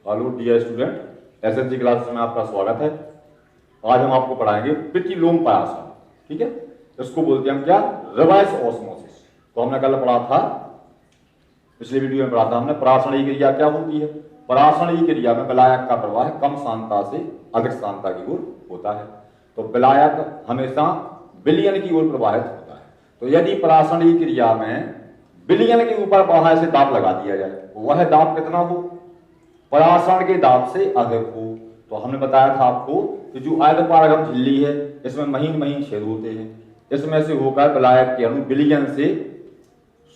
Hello dear student, SSC class में आपका स्वागत है। आज हम आपको पढ़ाएंगे प्रतिलोम परासरण। ठीक है, इसको बोलते हैं हम क्या, रिवर्स ऑस्मोसिस। तो हमने कल पढ़ा था, पिछले वीडियो में पढ़ा था हमने, परासरणीय क्रिया क्या होती है। परासरणीय क्रिया में विलायक का प्रवाह कम सांद्रता से अधिक सांद्रता की ओर होता है। तो विलायक हमेशा विलयन की ओर प्रवाहित होता है। तो यदि परासरणीय क्रिया में विलयन के ऊपर बाहर से दाब लगा दिया जाए, वह दाब कितना हो, परासरण के दाब से अधिक हो। तो हमने बताया था आपको कि जो आयतपारगम झिल्ली है, इसमें महीन महीन छेद होते हैं, इसमें से होकर विलायक के अणु विलयन से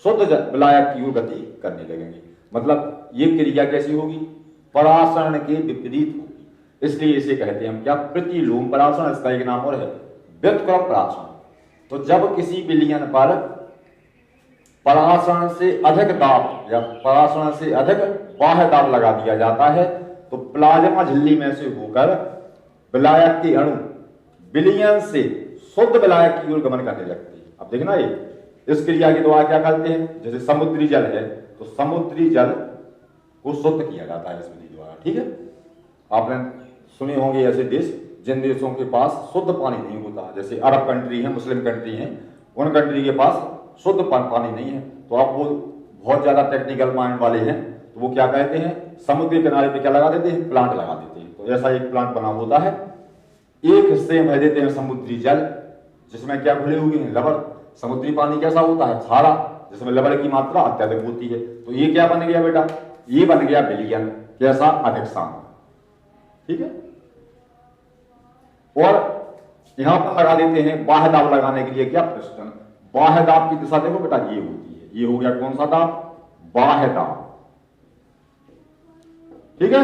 शुद्ध विलायक की ओर गति करने लगेंगे। मतलब ये क्रिया कैसी होगी, परासरण के विपरीत होगी। इसलिए इसे कहते हैं हम क्या, प्रतिलोम परासरण। इसका एक नाम और है व्युत्क्रम परासरण। तो जब किसी विलयन पर परासरण से अधिक दाब या परासरण से अधिक बाह्य दाब लगा दिया जाता है, तो प्लाज्मा झिल्ली में से होकर विलायक के अणु विलयन से शुद्ध विलायक की ओर गमन करने लगते हैं। अब देखना, ये इस क्रिया के द्वारा क्या करते हैं, जैसे समुद्री जल है तो समुद्री जल को शुद्ध किया जाता है इस विधि द्वारा। ठीक है, आपने सुने होंगे ऐसे देश जिन देशों के पास शुद्ध पानी नहीं होता, जैसे अरब कंट्री है, मुस्लिम कंट्री है, उन कंट्री के पास शुद्ध पानी नहीं है। तो आप वो बहुत ज्यादा टेक्निकल माइंड वाले हैं, तो वो क्या कहते हैं, समुद्री किनारे पे क्या लगा देते हैं, प्लांट लगा देते हैं। तो ऐसा एक प्लांट बना होता है, एक हिस्से में भर देते हैं समुद्री जल, जिसमें क्या घुले हुए हैं, लवण। समुद्री पानी कैसा होता है, खारा, जिसमें लवण की मात्रा अत्यधिक होती है। तो ये क्या बन गया बेटा, ये बन गया विलयन, कैसा, अधिक सांद्र। ठीक है, और यहां पर लगा देते हैं बाह्य दाब लगाने के लिए क्या, पिस्टन। बाह्य दाब की दिशा देखो बेटा, ये होती है, ये हो गया कौन सा दाब, बाह्य दाब। ठीक है,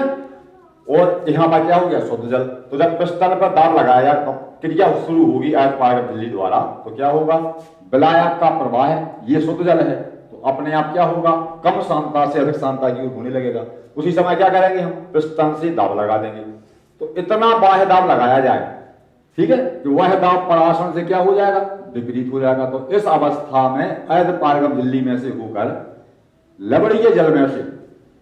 और यहां पर क्या हो गया, शुद्ध जल। तो जब पिस्टन पर दाब लगाया तो क्रिया शुरू होगी आयतपारगम झिल्ली द्वारा, तो क्या होगा, विलायक का प्रवाह, ये शुद्ध जल है, तो अपने आप क्या होगा, कम सांद्रता से अधिक सांद्रता की ओर होने लगेगा। उसी समय क्या करेंगे हम, पिस्टन से दाब लगा देंगे। तो इतना बाह्य दाब लगाया जाए, ठीक है, कि वह दाब परासरण से क्या हो जाएगा, विपरीत हो जाएगा। तो इस अवस्था में आयतपारगम झिल्ली में से होकर लवणीय जल में से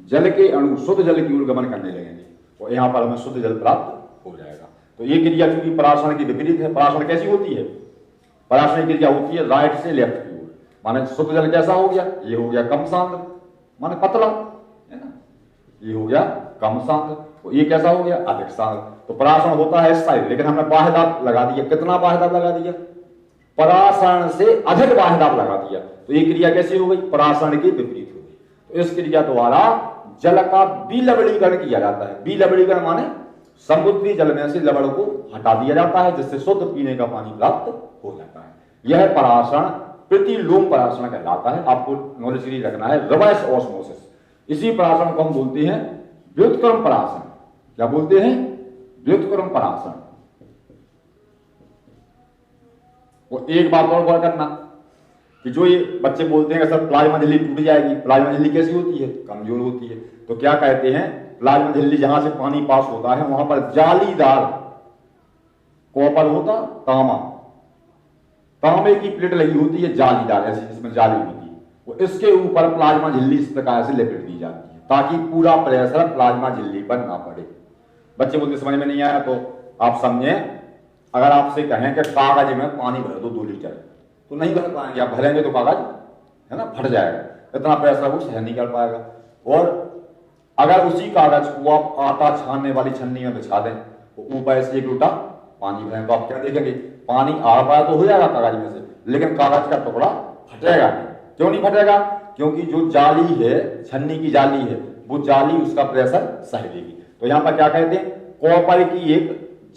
जल के अणु शुद्ध जल की ओर गमन करने लगेंगे, और यहां पर हमें शुद्ध जल प्राप्त हो जाएगा। तो ये क्रिया चूंकि परासरण की विपरीत है, परासरण कैसी होती है, परासरण की क्रिया होती है राइट से लेफ्ट की ओर। माने शुद्ध जल कैसा हो गया, ये हो गया कम सांद्र, माने पतला है ना, ये हो गया कम सांद्र, तो ये कैसा हो गया, अधिक सांद्र। तो परासरण होता है इस साइड, लेकिन हमने बाह्य दाब लगा दिया। कितना बाह्य दाब लगा दिया, परासरण से अधिक बाह्य दाब लगा दिया। तो ये क्रिया कैसी हो गई, परासरण की विपरीत हो गई। तो इस क्रिया द्वारा जल का विलवणीकरण किया जाता है। विलवणीकरण माने समुद्री जल में से लवण को हटा दिया जाता है, जिससे शुद्ध पीने का पानी प्राप्त हो जाता है। यह परासरण प्रतिलोम परासरण कहलाता है। आपको नॉलेज के लिए रखना है, रिवर्स ऑस्मोसिस। इसी परासरण को हम बोलते हैं व्युत्क्रम परासरण। क्या बोलते हैं, व्युत्क्रम परासरण। वो एक बात और गौर करना कि जो ये बच्चे बोलते हैं कि सर प्लाज्मा झिल्ली टूट जाएगी, प्लाज्मा झिल्ली कैसी होती है, कमजोर होती है। तो क्या कहते हैं, प्लाज्मा झिल्ली जहां से पानी पास होता है वहां पर जालीदार कॉपर होता, तांबे की प्लेट लगी होती है, जालीदार ऐसी, जिसमें जाली होती है। वो इसके ऊपर प्लाज्मा झिल्ली इस प्रकार से लपेट दी जाती है, ताकि पूरा प्रेशर प्लाज्मा झिल्ली पर ना पड़े। बच्चे बोलते समझ में नहीं आया तो आप समझें, अगर आपसे कहें कि कागज में पानी भर दो 2 लीटर, तो नहीं भर पाएंगे। आप भरेंगे तो कागज है ना फट जाएगा, इतना प्रेशर वो सहन नहीं कर पाएगा। और अगर उसी कागज को आप आटा छानने वाली छन्नी में बिछा दें, तो ऊपर से 1 लोटा पानी भरें, तो आप क्या देखेंगे, पानी आ पाया तो हो जाएगा कागज में से, लेकिन कागज का टुकड़ा फटेगा नहीं। क्यों नहीं फटेगा, क्योंकि जो जाली है, छन्नी की जाली है, वो जाली उसका प्रेशर सह लेगी। तो यहां पर क्या कहते हैं, कॉपर की एक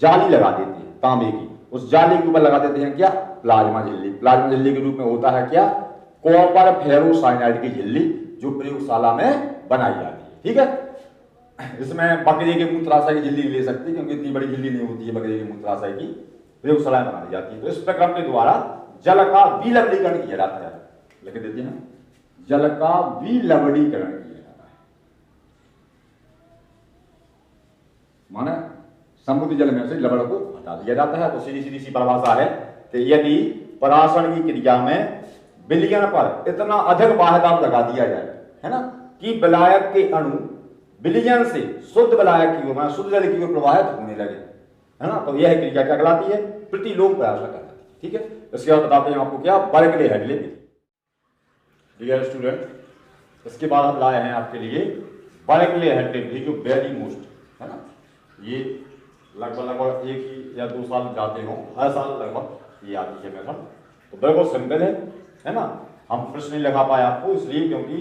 जाली लगा देते हैं, तांबे की, उस जाली के ऊपर लगा देते हैं क्या, प्लाज्मा झिल्ली। प्लाज्मा झिल्ली के रूप में होता है क्या, कॉपर फेरोसाइनाइड की झिल्ली, जो प्रयोगशाला में बनाई जाती है। ठीक है, इसमें बकरी के मूत्राशय की झिल्ली ले सकती है, क्योंकि इतनी बड़ी झिल्ली नहीं होती है बकरी के मूत्राशय की, प्रयोगशाला में बनाई जाती है। तो इस प्रक्रम के द्वारा जल का विलवणीकरण किया जाता है। लिख देते हैं, जल का विलवणीकरण किया जाता है, माने समुद्री जल में से लवण को हटा दिया जाता है। तो सीधी सीधी सी परिभाषा है कि यदि परासरण की क्रिया में विलयन पर इतना अधिक बाह्य दाब लगा दिया जाए, है ना, कि विलायक के अणु विलयन से शुद्ध विलायक की ओर, शुद्ध जल की ओर प्रवाहित होने लगे, है ना। तो यह क्रिया क्या कहलाती है? प्रतिलोम प्रयास कहलाती है। ठीक है, इसके बाद बताते हैं आपको क्या बर्कले हेडले विधि। डियर स्टूडेंट, इसके बाद हम लाए हैं आपके लिए बर्कले हेडले विधि, जो वेरी मोस्ट है ना। ये लगभग 1 या 2 साल जाते हो, हर साल लगभग ये आती है मेथड। तो बिल्कुल सिंपल है ना। हम प्रश्न नहीं लगा पाए आपको इसलिए क्योंकि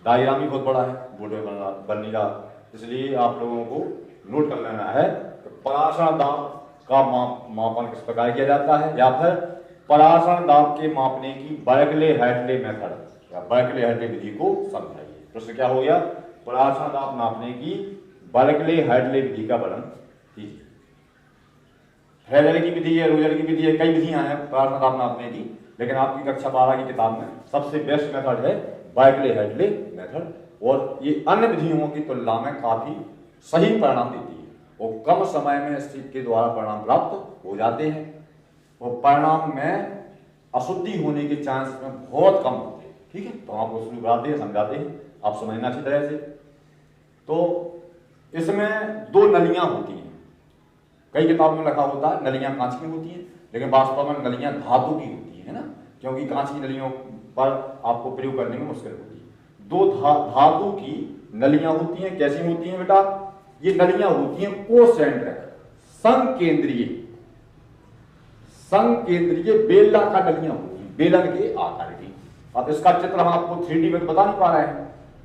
डायग्राम ही बहुत बड़ा है, बोर्ड में बन नहीं रहा, इसलिए आप लोगों को नोट कर लेना है कि पराशर दाब का मापन किस प्रकार किया जाता है, या फिर पराशर दाब के मापने की बर्कले हेडले मेथड या बर्कले हेडले विधि को समझाइए। प्रश्न क्या हो गया? पराशर दाब नापने की बर्कले हेडले विधि का वर्णन कीजिए। हेडले की विधि है, रोजर की विधि है, कई विधियां हैं पराशर दाब नापने की, लेकिन आपकी कक्षा 12 की किताब में सबसे बेस्ट मेथड है बर्कले हेडले मेथड, और ये अन्य विधियों की तुलना में काफी सही परिणाम देती है और कम समय में इसके द्वारा परिणाम प्राप्त हो जाते हैं, और परिणाम में अशुद्धि होने के चांस में बहुत कम होते हैं। ठीक है, तो आपको शुरू कराते हैं, समझाते हैं, आप समझना अच्छी तरह से। तो इसमें 2 नलियां होती हैं, कई किताबों में लिखा होता है नलियां कांच की होती हैं, लेकिन वास्तव में नलियां धातु की होती है ना, क्योंकि कांच की नलियों पर आपको प्रयोग करने में मुश्किल होती है। 2 धातु की नलियां होती हैं। कैसी होती हैं बेटा? ये नलियां होती हैं कोसेंट्रिक, संकेंद्रीय बेलनाकार नलियां होती हैं, बेलन के आकार की। अब इसका चित्र हम आपको 3D में बता नहीं पा रहे हैं,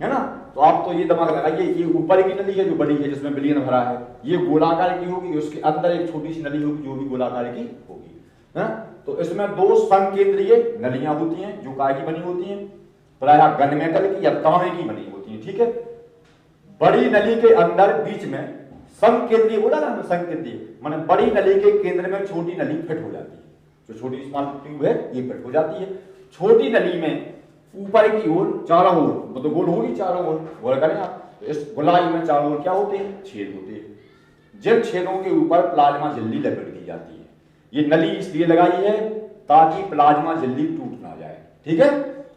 है ना। तो आप तो ये दिमाग लगाइए, ये ऊपर की नली है जो बड़ी है जिसमें विलयन भरा है, ये गोलाकार की होगी, उसके अंदर एक छोटी सी नली होगी जो भी गोलाकार की होगी, है। तो इसमें 2 संकेंद्रीय नलियां होती हैं जो काय की बनी होती हैं, प्रायः गनमेटल की या तांबे की बनी होती हैं। ठीक है, बड़ी नली के अंदर बीच में संकेंद्रीय, बोला ना संकेंद्रीय, माने बड़ी नली के केंद्र में छोटी नली फिट हो जाती है, जो छोटी स्मॉल ट्यूब है ये फिट हो जाती है। छोटी नली में ऊपर की ओर चारों ओर, तो गोल होगी चारों ओर, गोल करें आप, तो इस गोलाई में चारों ओर क्या होते हैं? छेद होते हैं। जिन छेदों के ऊपर प्लाज्मा झिल्ली लपेट दी जाती है। ये नली इसलिए लगाई है ताकि प्लाज्मा झिल्ली टूट ना जाए। ठीक है,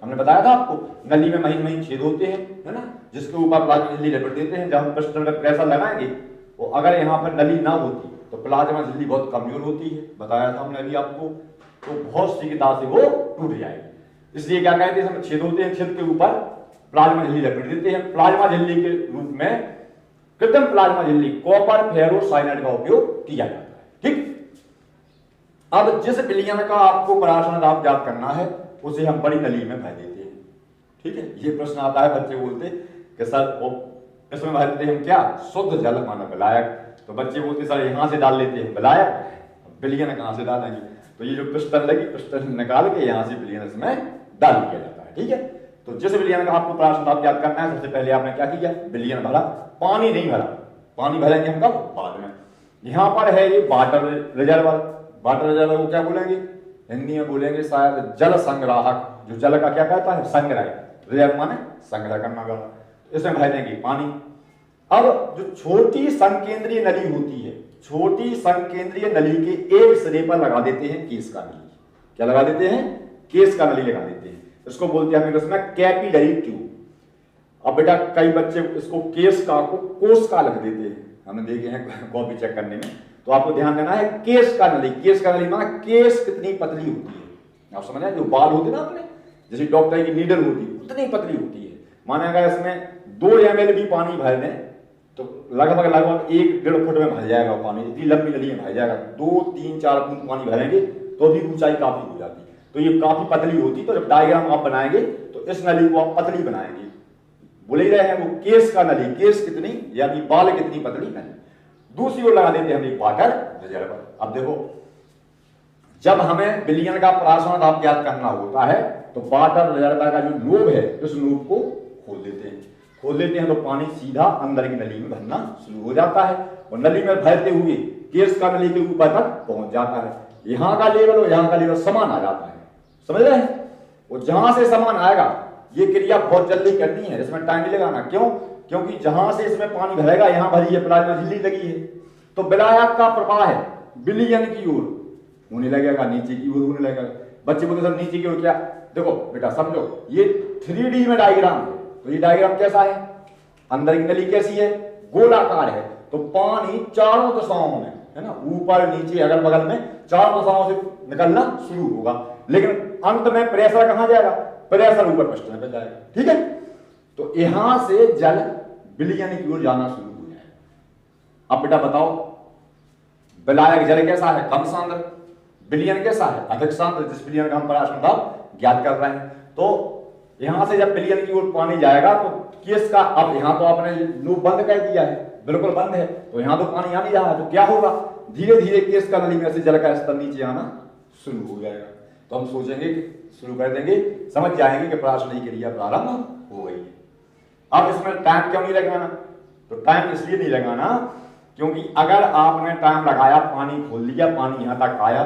हमने बताया था आपको नली में महीन महीन छेद होते हैं, है ना, जिसके ऊपर प्लाज्मा झिल्ली लपेट देते हैं। जब हम पिस्टन में प्रेशर लगाएंगे तो अगर यहाँ पर नली ना होती तो प्लाज्मा झिल्ली बहुत कमजोर होती है, बताया था हमने अभी आपको, तो बहुत शीघ्रता से वो टूट जाएगी। इसलिए क्या कहते हैं, छेद होते हैं, छेद के ऊपर प्लाज्मा झिल्ली लपेट देते हैं। प्लाज्मा झिल्ली के रूप में कृत्रिम प्लाज्मा झिल्ली कॉपर फेरोसाइनाइड का उपयोग किया जाता है। ठीक, अब जिस विलयन का आपको पराशर दाब ज्ञात करना है उसे हम बड़ी नली में भर देते हैं। ठीक है, ये प्रश्न आता है, बच्चे बोलते कि सर वो इसमें भर देते हम क्या? शुद्ध जल माना विलायक। तो बच्चे बोलते सर यहां से डाल लेते हैं विलायक, विलयन कहां से डालेंगे? तो ये जो पिस्टन लगी, पिस्टन निकाल के यहां से विलयन इसमें डाल दिया जाता है। ठीक है, तो जिस विलयन का आपको पराशर दाब ज्ञात करना है, सबसे पहले आपने क्या किया? विलयन भरा, पानी नहीं भरा, पानी भरेंगे हम कब? बाद में। यहां पर है ये वाटर रिजर्वर। वाटर रिजर्वर को क्या बोलेंगे? हिंदी में बोलेंगे शायद जल संग्राहक, जो जल का क्या कहता है? संग्रह। रिजर्व माने संग्रह करना वाला। इसमें भर देंगे पानी। अब जो छोटी संकेंद्रीय नली होती है, छोटी संकेंद्रीय नली के एक सिरे पर लगा देते हैं केस का नली। क्या लगा देते हैं? केस का नली लगा देते हैं। इसको बोलते हैं इंग्लिश में कैपिलरी ट्यूब। अब बेटा कई बच्चे इसको केस का को कोस का लिख देते हैं, हमने देखे हैं कॉपी चेक करने में। तो आपको ध्यान देना है केस का नली। केस का नली माना केस कितनी पतली होती है, आप समझ रहे हैं? जो बाल होते हैं ना अपने, जैसे डॉक्टर की नीडल होती है उतनी पतली होती है। माने अगर इसमें 2 ml भी पानी भर दें तो लगभग 1-1.5 फुट में भर जाएगा पानी, इतनी लंबी नली में भर जाएगा। 2, 3, 4 बूंद पानी भरेंगे तो भी ऊंचाई काफी हो जाती है। तो ये काफी पतली होती है। तो जब डायग्राम आप बनाएंगे तो इस नली को आप पतली बनाएंगे। बोले ही रहे हैं वो केस का नली, केस कितनी यानी बाल कितनी पतली नली। दूसरी ओर लगा देते हैं हम एक वाटर रिजर्वर। अब देखो जब हमें विलयन का पराशर दाब ज्ञात करना होता है तो वाटर रिजर्वर का जो नोब है उस नोब को खोल देते हैं। खोल देते हैं तो पानी सीधा अंदर की नली में भरना शुरू हो जाता है और नली में भरते हुए केस का नली के ऊपर तक पहुंच जाता है। यहाँ का लेवल और यहाँ का लेवल समान आ जाता है, समझ रहे हैं? और जहां से समान आएगा ये क्रिया बहुत जल्दी करनी है, इसमें टाइम नहीं लगाना। क्यों? क्योंकि जहां से इसमें पानी भरेगा यहां भरी है, प्लाज्मा झिल्ली लगी है, तो विलायक का प्रवाह है विलयन की ओर होने लगेगा, नीचे की ओर होने लगेगा। बच्चे बोलते सर नीचे की ओर क्या? देखो बेटा समझो, ये 3D में डायग्राम है। तो ये डायग्राम कैसा है? अंदर की नली कैसी है, गोलाकार है, तो पानी चारों दिशाओं में, है ना, ऊपर नीचे अगल बगल में चारों दिशाओं से निकलना शुरू होगा, लेकिन अंत में प्रेशर कहां जाएगा, प्रेशर ऊपर पिस्टन पे जाएगा। ठीक है, तो यहां से जल विलयन की ओर जाना शुरू हो जाएगा। अब बेटा बताओ, विलायक जल कैसा है, कम सांद्र, विलयन कैसा है, अधिक सांद्र, जिस विलयन का हम पराशर दाब ज्ञात कर रहे हैं। तो यहां से जब विलयन की ओर पानी जाएगा तो केस का, अब यहां तो आपने लूप बंद कर दिया है, बिल्कुल बंद है, तो यहां तो पानी आ नहीं रहा है, तो क्या होगा, धीरे धीरे केस का नली में से जल का स्तर नीचे आना शुरू हो जाएगा। तो हम सोचेंगे कि शुरू कर देंगे, समझ जाएंगे कि पराशर क्रिया प्रारंभ हो गई है। अब इसमें टाइम क्यों नहीं लगाना, तो टाइम इसलिए नहीं लगाना क्योंकि अगर आपने टाइम लगाया, पानी खोल लिया, पानी यहां तक आया,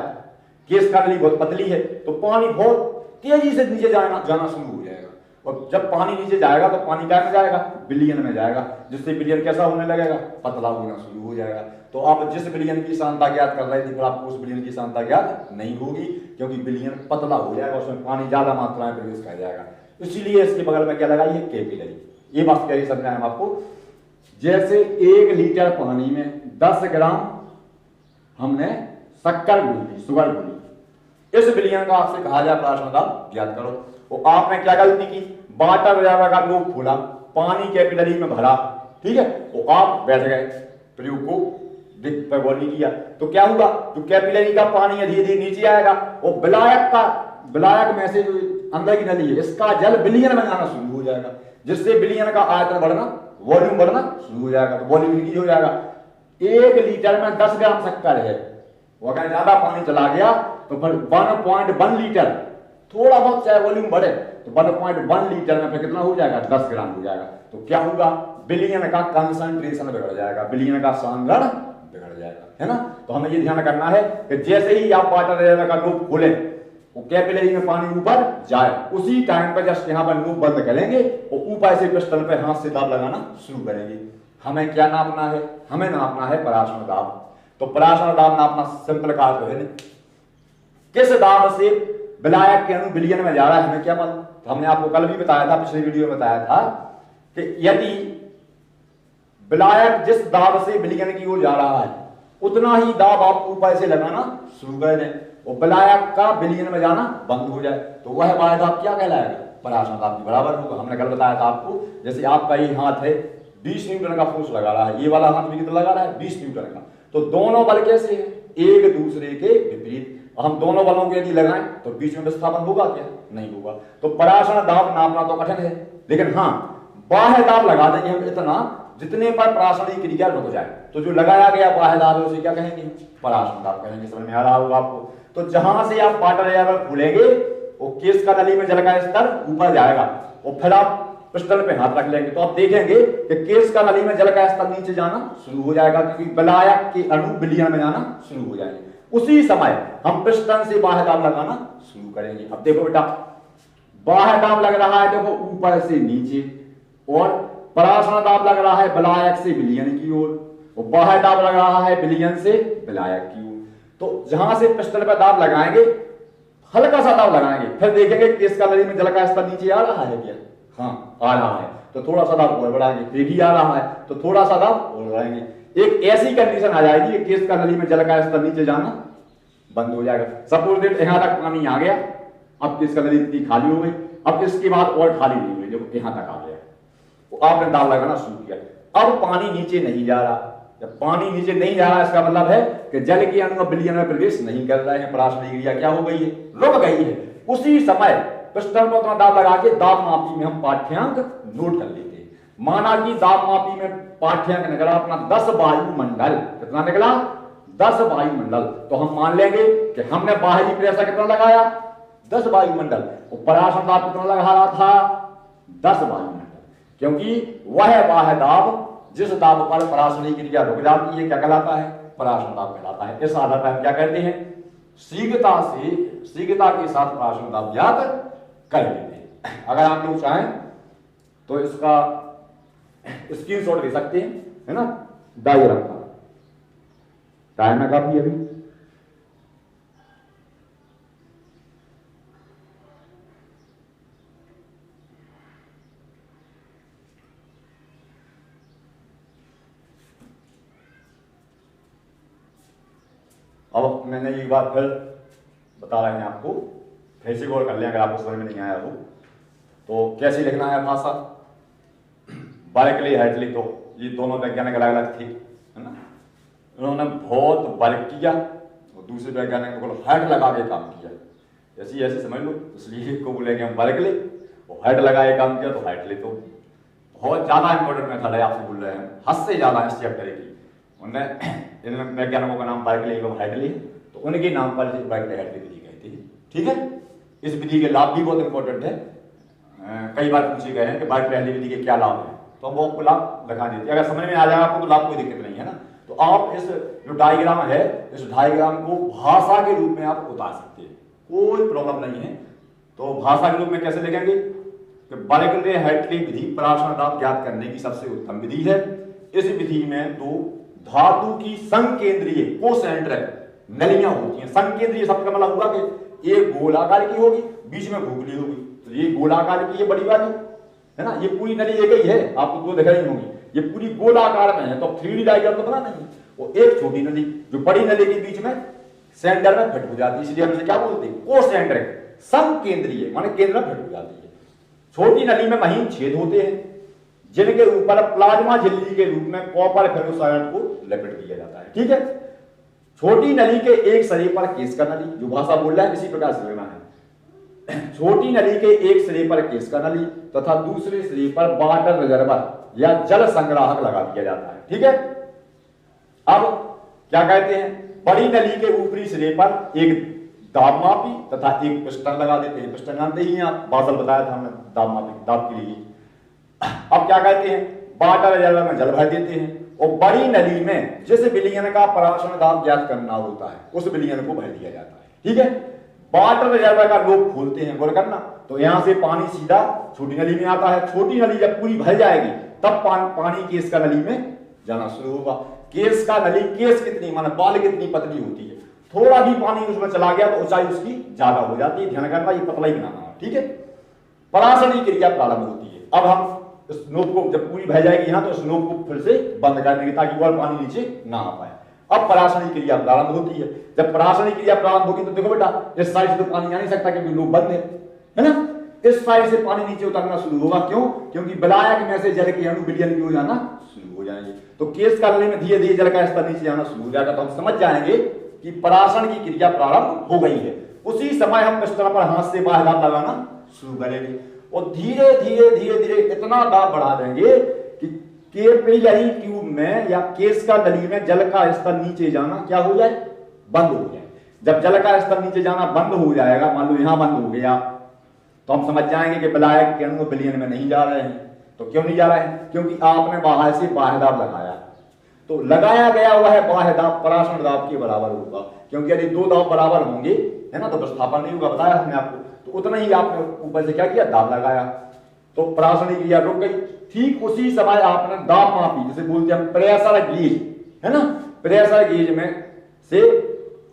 केस का नली बहुत पतली है, तो पानी बहुत तेजी से नीचे जाना शुरू हो जाएगा, और जब पानी नीचे जाएगा तो पानी क्या में जाएगा, विलयन में जाएगा, जिससे विलयन कैसा होने लगेगा, पतला होना शुरू हो जाएगा। तो आप जिस विलयन की सांद्रता ज्ञात कर रहे थे, फिर आपको उस विलयन की सांद्रता ज्ञात नहीं होगी, क्योंकि विलयन पतला हो जाएगा, उसमें पानी ज्यादा मात्रा में प्रवेश कर जाएगा। इसीलिए इसके बगल में क्या लगाइए, कैपिलरी। ये बात क्या समझाएं हम आपको, जैसे 1 लीटर पानी में 10 ग्राम हमने शक्कर घोली, शुगर घोली, इस विलयन का आपसे कहा जाए पराशर दाब ज्ञात करो। तो आपने क्या गलती की, वाटर रिजर्वर का नोब खोला, पानी कैपिलरी में भरा, ठीक है, तो आप बैठ गए, प्रयोग को नहीं किया, तो क्या हुआ, जो कैपिलरी का पानी है धीरे धीरे नीचे आएगा, और विलायक में से जो अंदर की नली है, इसका जल विलयन में जाना शुरू हो जाएगा, जिससे विलयन का आयतन बढ़ना, वॉल्यूम बढ़ना शुरू हो जाएगा, तो वॉल्यूम इंक्रीज हो जाएगा। 1 लीटर में 10 ग्राम शक्कर है, वो अगर ज्यादा पानी चला गया तो फिर 1.1 लीटर, थोड़ा बहुत चाहे वॉल्यूम बढ़े तो 1.1 लीटर में फिर कितना हो जाएगा, 10 ग्राम हो जाएगा। तो क्या होगा, विलयन का कंसंट्रेशन बिगड़ जाएगा, विलयन का सांद्रण बिगड़ जाएगा, है ना। तो हमें ये ध्यान करना है कि जैसे ही आप वाटर रिजर्वर का नोब खोलें, वो कैपिलरी में पानी ऊपर जाए, उसी टाइम पर जस्ट यहां पर नोब बंद करेंगे और ऊपर से पिस्टन पे हाथ से दाब लगाना शुरू करेंगे। हमें क्या नापना है, हमें नापना है पराशर दाब। तो पराशर दाब नापना सिंपल कार्य तो है नहीं, किस दाब से विलायक के अणु विलयन में जा रहा है हमें क्या मालूम। तो हमने आपको कल भी बताया था, पिछले वीडियो में बताया था कि यदि विलायक जिस दाब से विलयन की ओर जा रहा है, उतना ही दाब आप ऊपर से लगाना शुरू कर दें और विलायक का विलयन में जाना बंद हो जाए, तो वह बाह्य दाब क्या कहलाएगा, पराशर दाब के बराबर होगा। हमने कल बताया था आपको, जैसे आपका ये हाथ है 20 न्यूटन का फोर्स लगा रहा है, ये वाला हाथ भी कितना लगा रहा है, 20 न्यूटन का, तो दोनों बल कैसे हैं, एक दूसरे के विपरीत। हम दोनों बलों को यदि लगाएं तो बीच में विस्थापन होगा क्या, नहीं होगा। तो पराशर दाब नापना तो कठिन है, लेकिन हाँ बाह्य दाब लगा देंगे हम इतना जितने पर पराशर क्रिया रुक जाए। तो जो लगाया गया बाह्य दाब है उसे क्या कहेंगे, पराशर दाब कहेंगे। समझ में आ रहा होगा आपको। तो जहां से आप वाटर रिजर्वर खोलेंगे वो केस का नली में जल का स्तर ऊपर जाएगा और फिर आप पिस्टन पे हाथ रख लेंगे तो आप देखेंगे कि केस का नली में जल का स्तर नीचे जाना शुरू हो जाएगा, क्योंकि विलायक के अणु विलयन में जाना शुरू हो जाएंगे। उसी समय हम पिस्टन से बाह्य दाब लगाना शुरू करेंगे। अब देखो बेटा, बाह्य दाब लग रहा है देखो ऊपर से नीचे, और पराशर दाब लग रहा है विलायक से विलयन की ओर, और बाह्य दाब लग रहा है विलयन से विलायक की ओर। तो जहां से पिस्टन पर दाब लगाएंगे, हल्का सा दाब लगाएंगे, फिर देखेंगे केस का नली में जल का स्तर नीचे आ रहा है क्या, हाँ आ रहा है, तो थोड़ा सा दाब और बढ़ाएंगे, फिर भी आ रहा है तो थोड़ा सा दाब और बढ़ाएंगे। एक ऐसी कंडीशन आ जाएगी कि केस का नली में जल का स्तर नीचे जाना बंद हो जाएगा। सपोज दैट यहां तक पानी आ गया, अब केस का नली इतनी खाली हो गई, अब इसके बाद और खाली नहीं हुई, देखो यहां तक आ गया, तो आपने दाब लगाना शुरू किया। अब पानी नीचे नहीं जा रहा, जब पानी नीचे नहीं जा रहा इसका मतलब है कि जल के अणु विलयन में प्रवेश नहीं कर रहे हैं, पराशर क्रिया क्या हो गई है, रुक गई है। उसी समय पिस्टन पर उतना दाब लगा के दाब मापी में हम पाठ्यांक नोट कर लेते हैं। माना कि दाब मापी में पाठ्यांक निकला अपना 10 वायुमंडल, कितना निकला, 10 वायुमंडल, तो हम मान लेंगे कि हमने बाहरी प्रेशर कितना लगाया, 10 वायुमंडल, और पराशर दाब कितना लगा रहा था, 10 वायुमंडल, क्योंकि वह बाह्य दाब जिस दाब पर पराशर क्रिया रुक जाती है क्या कहलाता है, पराशर दाब कहलाता है। इस आधार पर हम क्या कहते हैं, शीघ्रता के साथ पराशर दाब ज्ञात कर लेते हैं। अगर आप लोग चाहें तो इसका स्क्रीनशॉट ले सकते हैं, है ना, डायग्राम का। टाइम है काफी अभी, अब मैंने एक बार फिर बता रहे हैं आपको, फिर से गौर कर लें अगर आपको समझ में नहीं आया तो कैसे लिखना है भाषा। बार्कले हैटली, तो ये दोनों वैज्ञानिक अलग अलग थे, है ना। उन्होंने बहुत वर्क किया और दूसरे वैज्ञानिक को हेड लगा के काम किया, ऐसी ऐसे समझ लो। इसलिए को बोलेंगे हम बार्कले, और हेड लगा के काम किया तो हैटली। तो बहुत ज्यादा इंपॉर्टेंट मेथड है, आपसे बोल रहे हैं, हद से ज्यादा इस चैप्टर की। उन्हें इन वैज्ञानिकों का नाम बार्कले एवं हैटली, तो उनके नाम पर बार्कले हैटली विधि कहती है, ठीक है। इस विधि के लाभ भी बहुत इंपॉर्टेंट है, कई बार पूछे गए हैं कि बार्कले हैटली विधि के क्या लाभ है, तो हम वो आपको लाभ दिखा देते हैं। अगर समझ में आ जाएगा आपको तो लाभ कोई दिक्कत नहीं है ना। तो आप इस जो डायग्राम है, इस डायग्राम को भाषा के रूप में आप उतार सकते हैं, कोई प्रॉब्लम नहीं है। तो भाषा के रूप में कैसे लिखेंगे कि बार्कले हैटली विधि पराशर दाब ज्ञात करने की सबसे उत्तम विधि है। इस विधि में तो धातु की संकेंद्रीय कोसेंट्रिक नलियां होती हैं। संकेंद्रीय शब्द का मतलब हुआ कि एक गोलाकार की होगी, बीच में खोखली होगी, तो ये गोलाकार की, ये बड़ी वाली है ना, ये पूरी नली एक ही है, आपको दो दिखाई होंगी, ये पूरी गोलाकार में है, तो 3D डायग्राम तो बना नहीं। वो एक छोटी नली जो बड़ी नली के बीच में सेंटर में फिट हो जाती है, इसलिए हम इसे क्या बोलते हैं, कोसेंट्रिक, समकेंद्रीय, माने केंद्र में फिट हो जाती है। छोटी नली में महीन छेद होते हैं जिनके ऊपर प्लाज्मा झिल्ली के रूप में कॉपर फेरोसाइड को लपेट दिया जाता है, ठीक है। छोटी नली के एक सिरे पर केस का नली, जो भाषा बोल रहा है इसी प्रकार से लेना है। छोटी नली के एक सिरे पर केस का नली तथा दूसरे सिरे पर वाटर रिजर्वर या जल संग्राहक लगा दिया जाता है, ठीक है। अब क्या कहते हैं, बड़ी नली के ऊपरी सिरे पर एक दाब मापी तथा एक पिस्टन लगा देते हैं। पिस्टन जानते ही हैं आप, बादल बताया था हमने, दाब मापी, दाब के लिए। अब क्या कहते हैं, वाटर रिजर्वर में जल भर देते हैं और बड़ी नली में जिस विलयन का पराशर दाब ज्ञात करना होता है उस विलयन को भर दिया जाता है, ठीक है। वाटर रिजर्वर का लोग खोलते हैं, गौर करना, तो यहां से पानी सीधा छोटी नली में आता है। छोटी नली जब पूरी भर जाएगी तब पानी केस का नली में जाना शुरू होगा। केस का नली, केस कितनी माने बाल कितनी पतली होती है, थोड़ा भी पानी उसमें चला गया तो ऊंचाई उसकी ज्यादा हो जाती है, ध्यान करना, ये पतला ही बनाना, ठीक है। पराशरी क्रिया प्रारंभ होती है। अब हम इस नोब को जब पूरी भर जाएगी यहां तो इस नोब को फिर से बंद कर देंगे ताकि और पानी नीचे ना आ पाए। अब पराशरी क्रिया प्रारंभ होती है। जब पराशरी क्रिया प्रारंभ होगी तो देखो बेटा, इस साइड से तो पानी आ नहीं सकता क्योंकि नोब बंद है ना। इस साइड से पानी नीचे उतरना शुरू होगा, क्यों, क्योंकि विलायक में से जल के अणु विलयन हो जाना शुरू हो जाएंगे। तो केस का नली में धीरे धीरे जल का स्तर नीचे आना शुरू हो जाएगा, तो हम समझ जाएंगे कि पराशर की क्रिया प्रारंभ हो गई है। उसी समय हम पिस्टन पर हाथ से बाहर दाब लगाना शुरू करेंगे और धीरे धीरे धीरे धीरे इतना दाब बढ़ा देंगे कि कैपिलरी ट्यूब में या केस का नली में जल का स्तर नीचे जाना क्या हो जाए, बंद हो जाए। जब जल का स्तर नीचे जाना बंद हो जाएगा, मान लो यहां बंद हो गया, तो हम समझ जाएंगे कि विलायक के अणु विलयन में नहीं जा रहे हैं। तो क्यों नहीं जा रहे हैं, क्योंकि आपने बाहर से बाह्य दाब लगाया, तो लगाया गया हुआ है बाह्य दाब पराशर दाब के बराबर होगा, क्योंकि यदि दो दाब बराबर होंगे है ना तो विस्थापन नहीं होगा, बताया हमने आपको। तो उतना ही आपने ऊपर से क्या किया, दाब लगाया, तो पराशरी क्रिया रुक गई। ठीक उसी समय आपने दाब मापी, जिसे बोलते हैं प्रेशर गेज, है ना। प्रेशर गेज में से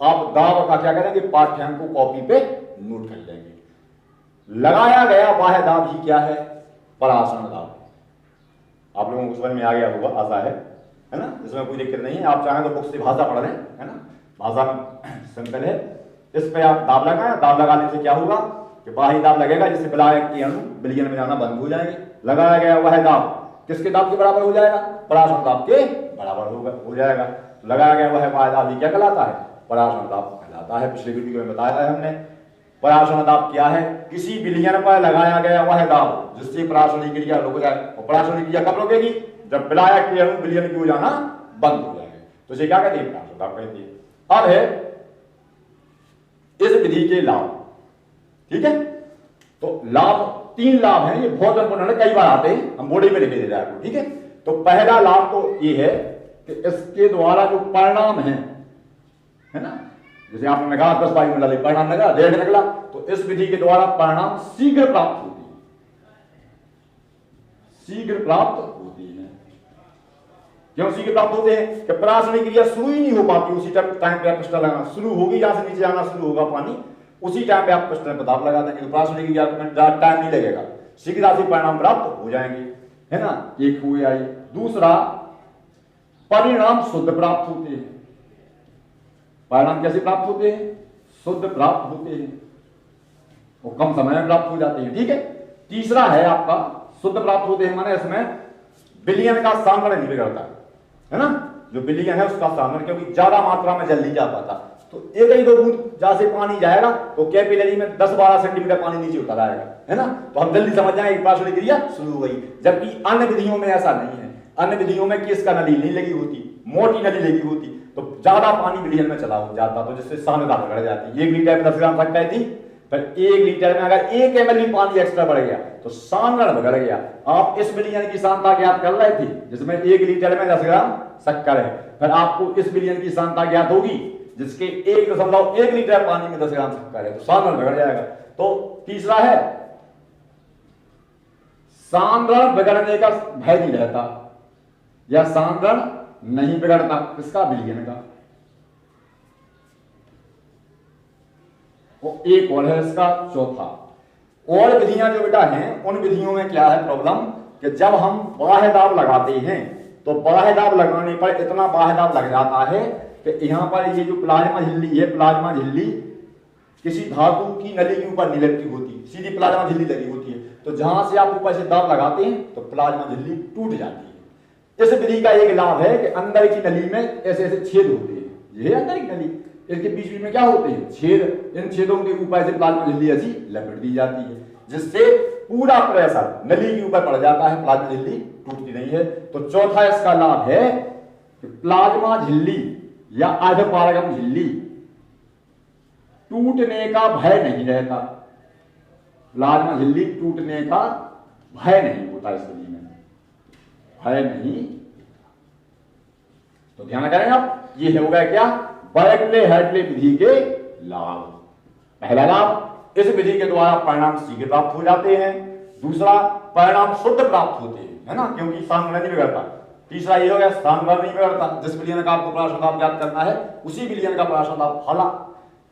आप दाब का क्या करेंगे, पाठ्यांक को कॉपी पे नोट कर लेंगे। लगाया गया बाह्य दाब ही क्या है, पराशर दाब। आप लोगों को समझ में आ गया होगा, आशा है ना, इसमें कोई दिक्कत नहीं है। आप चाहें तो बुक से भाषा पढ़ लें, है ना, भाषा में सिंपल है। इस पे आप दाब लगाएं, दाब लगाने से क्या होगा कि बाह्य दाब लगेगा जिससे विलायक के अणु विलयन में जाना बंद हो जाएंगे। लगाया गया वह दाब किसके दाब के बराबर हो जाएगा, पराशर दाब के बराबर हो जाएगा। तो लगाया गया वह बाह्य दाब क्या कहलाता है, पराशर दाब कहलाता है। पिछले वीडियो में बताया है हमने, पराशर दाब क्या है, किसी विलयन पर लगाया गया वह दाब जिससे पराशरी क्रिया रुक जाए। और पराशरी क्रिया कब रुकेगी, जब विलायक के अणु विलयन की हो जाना बंद हो जाएंगे, तो इसे क्या कहते हैं, पराशर दाब कहते हैं। अब है इस विधि के लाभ, ठीक है। तो लाभ, तीन लाभ हैं, ये बहुत इंपॉर्टेंट है, कई बार आते हैं, हम बोर्ड में लिखे दे रहे हैं, ठीक है। तो पहला लाभ तो ये है कि इसके द्वारा जो परिणाम है ना, जैसे आपने कहा 10 वायु मंडल परिणाम लगा, रेड निकला, तो इस विधि के द्वारा परिणाम शीघ्र प्राप्त होती है, शीघ्र प्राप्त होती है। क्यों शीघ्र प्राप्त होते हैं कि पराशरी क्रिया शुरू ही नहीं हो पाती, उसी टाइम पे आप पिस्टन लगाना शुरू होगी, जहां से नीचे जाना शुरू होगा पानी, उसी टाइम पे आप पिस्टन पे दाब लगा देंगे, तो पराशरी क्रिया में ज्यादा टाइम नहीं लगेगा, शीघ्रता से परिणाम प्राप्त हो जाएंगे, है ना। एक हुआ है। दूसरा, परिणाम शुद्ध प्राप्त होते हैं, परिणाम कैसे प्राप्त होते हैं? शुद्ध प्राप्त होते हैं, वो कम समय में प्राप्त हो जाते हैं। ठीक है। तीसरा है आपका शुद्ध प्राप्त होते हैं, माने इसमें विलयन का सामर्थ्य नहीं बिगड़ता है ना, जो विलयन है उसका सामर्थ्य, क्योंकि ज्यादा मात्रा में जल नहीं जा पाता। तो एक ही दो बूंद जहां से पानी जाएगा तो कैपिलरी में 10-12 सेंटीमीटर पानी नीचे उतर आएगा, है ना। तो हम जल्दी समझ जाएंगे एक प्राकृतिक क्रिया शुरू हो गई। जबकि अन्य विधियों में ऐसा नहीं है। अन्य विधियों में किस का नली नहीं लगी होती, मोटी नली लगी होती, तो ज्यादा पानी विलयन में चला हो जाता, तो जिससे सांद्रता बढ़ जाती। 1 लीटर में 10 ग्राम शक्कर थी, पर 1 लीटर में अगर 1 ml भी पानी एक्स्ट्रा बढ़ गया तो सांद्रण बढ़ गया। आप इस विलयन की सांद्रता ज्ञात कर रहे थे, जिसमें 1 लीटर में 10 ग्राम शक्कर है, फिर आपको इस विलयन की सांद्रता ज्ञात होगी जिसके 1.1 लीटर पानी में 10 ग्राम शक्कर है, तो सांद्रण बिगड़ जाएगा। तो तीसरा है सांद्रण बिगड़ने का भय नहीं रहता, या सांद्रण नहीं बिगड़ता, किसका? विलयन का। और एक और है इसका चौथा। और विधियां जो बेटा हैं, उन विधियों में क्या है प्रॉब्लम, कि जब हम बाह्य दाब लगाते हैं तो बाह्य दाब लगाने पर इतना बाह्य दाब लग जाता है कि यहां पर ये जो प्लाज्मा झिल्ली है, प्लाज्मा झिल्ली किसी धातु की नली के ऊपर नहीं लगती होती, सीधी प्लाज्मा झिल्ली लगी होती है। तो जहां से आप ऊपर से दाब लगाते हैं तो प्लाज्मा झिल्ली टूट जाती है। इस विधि का एक लाभ है कि अंदर की नली में ऐसे ऐसे छेद होते हैं, ये अंदर की नली, इसके बीच में क्या होते हैं? छेद। इन छेदों के ऊपर से प्लाज्मा झिल्ली ऐसी लपेट दी जाती है, जिससे पूरा प्रेशर नली के ऊपर पड़ जाता है, प्लाज्मा झिल्ली टूटती नहीं है। तो चौथा इसका लाभ है कि प्लाज्मा झिल्ली या अर्धपारगम झिल्ली टूटने का भय नहीं रहता। प्लाज्मा झिल्ली टूटने का भय नहीं होता, इस विधि में भय नहीं। तो ध्यान करें आप, ये हो गया क्या? बैकले-हैडले विधि के लाभ। पहला लाभ, इस विधि के द्वारा परिणाम शीघ्र प्राप्त हो जाते हैं। दूसरा, परिणाम शुद्ध प्राप्त होते हैं, है ना, क्योंकि सांद्रण नहीं बिगड़ता। तीसरा ये हो गया सांद्रण नहीं बिगड़ता, जिस विलयन का आपको पराशर दाब ज्ञात करना है उसी विलयन का पराशर दाब। हाला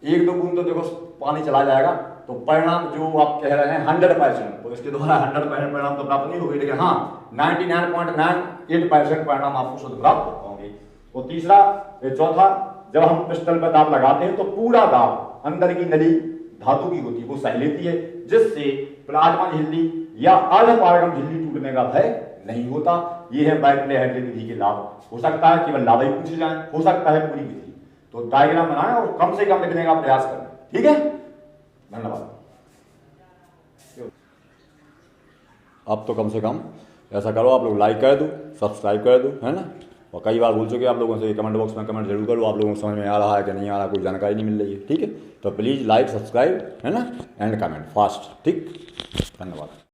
1-2 बूंद तो देखो पानी चला जाएगा, तो परिणाम जो आप कह रहे हैं 100%, तो इसके द्वारा 100% परिणाम तो प्राप्त नहीं होगी, लेकिन हाँ 99.98% परिणाम आपको शुद्ध प्राप्त होंगे। तो तीसरा, चौथा, जब हम पिस्टल पर दाब लगाते हैं तो पूरा दाब अंदर की नली धातु की होती है, वो सह लेती है, जिससे प्लाज्मा झिल्ली या अर्धपारगम झिल्ली टूटने का भय नहीं होता। ये है बैकले-हैडले विधि के लाभ। हो सकता है केवल लाभ ही पूछे जाए, हो सकता है पूरी विधि। तो डायग्राम बनाएं और कम से कम लिखने का प्रयास करें, ठीक है। धन्यवाद। अब तो कम से कम ऐसा करो, आप लोग लाइक कर दो, सब्सक्राइब कर दो, है ना। और कई बार बोल चुके आप लोगों से, कमेंट बॉक्स में कमेंट जरूर करो, आप लोगों को समझ में आ रहा है कि नहीं आ रहा, कोई जानकारी नहीं मिल रही है, ठीक है। तो प्लीज़ लाइक, सब्सक्राइब, है ना, एंड कमेंट फास्ट, ठीक। धन्यवाद।